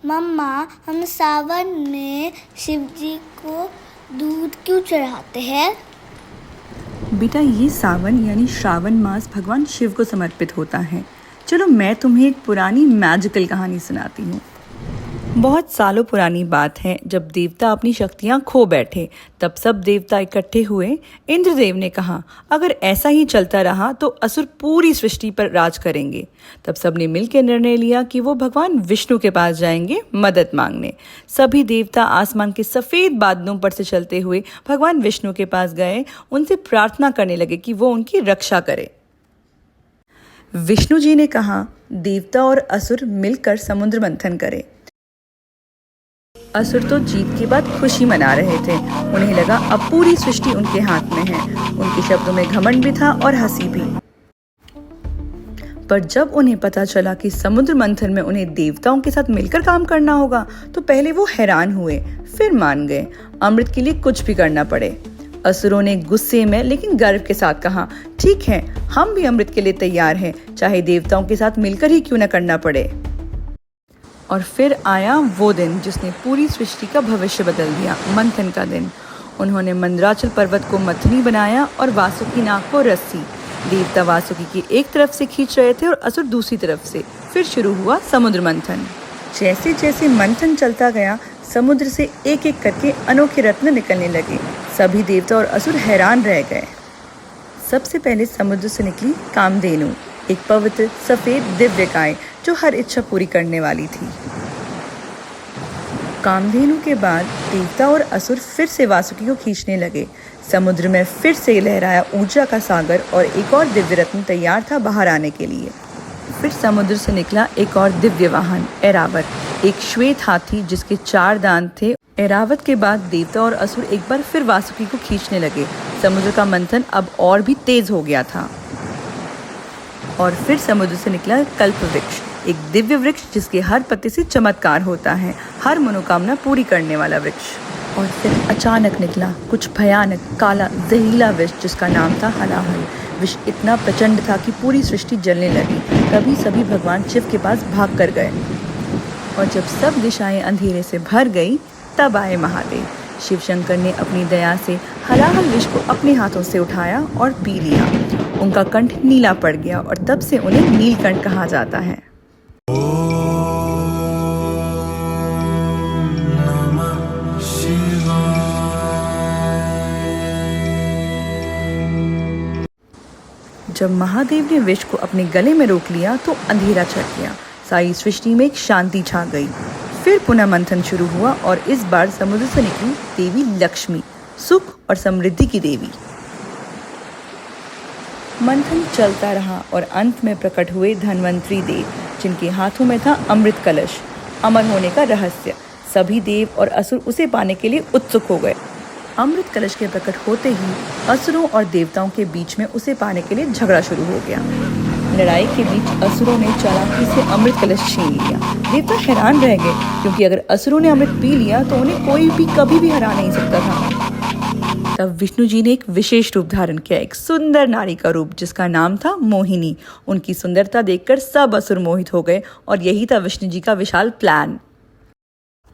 मम्मा, हम सावन में शिव जी को दूध क्यों चढ़ाते हैं? बेटा, ये सावन यानी श्रावण मास भगवान शिव को समर्पित होता है। चलो मैं तुम्हें एक पुरानी मैजिकल कहानी सुनाती हूँ। बहुत सालों पुरानी बात है, जब देवता अपनी शक्तियाँ खो बैठे, तब सब देवता इकट्ठे हुए। इंद्रदेव ने कहा, अगर ऐसा ही चलता रहा तो असुर पूरी सृष्टि पर राज करेंगे। तब सबने मिलकर निर्णय लिया कि वो भगवान विष्णु के पास जाएंगे मदद मांगने। सभी देवता आसमान के सफेद बादलों पर से चलते हुए भगवान विष्णु के पास गए। उनसे प्रार्थना करने लगे कि वो उनकी रक्षा करे। विष्णु जी ने कहा, देवता और असुर मिलकर समुद्र मंथन करें। असुर तो जीत के बाद खुशी मना रहे थे। उन्हें लगा अब पूरी सृष्टि उनके हाथ में है। उनके शब्दों में घमंड भी था और हंसी भी। पर जब उन्हें पता चला कि समुद्र मंथन में उन्हें देवताओं के साथ मिलकर काम करना होगा, तो पहले वो हैरान हुए, फिर मान गए। अमृत के लिए कुछ भी करना पड़े। असुरों ने गुस्से में लेकिन गर्व के साथ कहा, ठीक है, हम भी अमृत के लिए तैयार हैं, चाहे देवताओं के साथ मिलकर ही क्यों न करना पड़े। और फिर आया वो दिन जिसने पूरी सृष्टि का भविष्य बदल दिया, मंथन का दिन। उन्होंने मंदराचल पर्वत को मथनी बनाया और वासुकी नाग को रस्सी। देवता वासुकी की एक तरफ से खींच रहे थे और असुर दूसरी तरफ से। फिर शुरू हुआ समुद्र मंथन। जैसे जैसे मंथन चलता गया, समुद्र से एक एक करके अनोखे रत्न निकलने लगे। सभी देवता और असुर हैरान रह गए। सबसे पहले समुद्र से निकली कामधेनु, एक पवित्र सफेद दिव्य गाय जो हर इच्छा पूरी करने वाली थी। कामधेनु के बाद देवता और असुर फिर से वासुकी को खींचने लगे। समुद्र में फिर से लहराया ऊर्जा का सागर और एक और दिव्य रत्न तैयार था बाहर आने के लिए। फिर समुद्र से निकला एक और दिव्य वाहन, ऐरावत, एक श्वेत हाथी जिसके 4 दांत थे। ऐरावत के बाद देवता और असुर एक बार फिर वासुकी को खींचने लगे। समुद्र का मंथन अब और भी तेज हो गया था। और फिर समुद्र से निकला कल्प वृक्ष, एक दिव्य वृक्ष जिसके हर पत्ते से चमत्कार होता है, हर मनोकामना पूरी करने वाला वृक्ष। और फिर अचानक निकला कुछ भयानक काला जहरीला विष जिसका नाम था हलाहल। विष इतना प्रचंड था कि पूरी सृष्टि जलने लगी। तभी सभी भगवान शिव के पास भाग कर गए। और जब सब दिशाएं अंधेरे से भर गई, तब आए महादेव। शिव शंकर ने अपनी दया से हलाहल विष को अपने हाथों से उठाया और पी लिया। उनका कंठ नीला पड़ गया और तब से उन्हें नीलकंठ कहा जाता है। जब महादेव ने विष को अपने गले में रोक लिया तो अंधेरा छट गया। सारी सृष्टि में एक शांति छा गई। फिर पुनः मंथन शुरू हुआ और इस बार समुद्र से निकली देवी लक्ष्मी, सुख और समृद्धि की देवी। मंथन चलता रहा और अंत में प्रकट हुए धन्वंतरी देव, जिनके हाथों में था अमृत कलश, अमर होने का रहस्य। सभी देव और असुर उसे पाने के लिए उत्सुक हो गए। अमृत कलश के प्रकट होते ही असुरों और देवताओं के बीच में उसे पाने के लिए झगड़ा शुरू हो गया। लड़ाई के बीच असुरों ने चालाकी से अमृत कलश छीन लिया। देवता हैरान रह गए, क्योंकि अगर असुरों ने अमृत पी लिया तो उन्हें कोई भी कभी भी हरा नहीं सकता था। तब विष्णु जी ने एक विशेष रूप धारण किया, एक सुंदर नारी का रूप जिसका नाम था मोहिनी। उनकी सुंदरता देखकर सब असुर मोहित हो गए और यही था विष्णु जी का विशाल प्लान।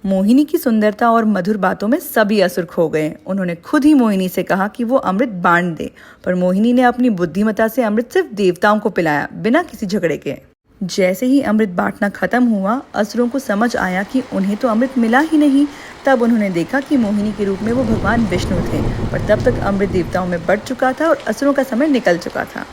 मोहिनी की सुंदरता और मधुर बातों में सभी असुर खो गए। उन्होंने खुद ही मोहिनी से कहा कि वो अमृत बांट दे, पर मोहिनी ने अपनी बुद्धिमत्ता से अमृत सिर्फ देवताओं को पिलाया, बिना किसी झगड़े के। जैसे ही अमृत बांटना खत्म हुआ, असुरों को समझ आया कि उन्हें तो अमृत मिला ही नहीं। तब उन्होंने देखा कि मोहिनी के रूप में वो भगवान विष्णु थे, पर तब तक अमृत देवताओं में बढ़ चुका था और असुरों का समय निकल चुका था।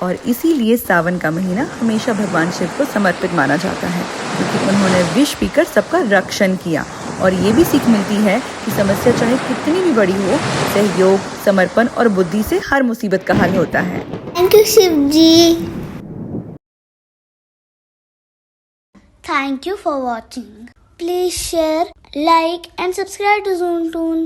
और इसीलिए सावन का महीना हमेशा भगवान शिव को समर्पित माना जाता है, क्योंकि उन्होंने विष पीकर सबका रक्षण किया। और ये भी सीख मिलती है कि समस्या चाहे कितनी भी बड़ी हो, सहयोग, समर्पण और बुद्धि से हर मुसीबत का हल होता है। Thank you Shiv ji. Thank you for watching. Please share, like and subscribe to Zoom Toon.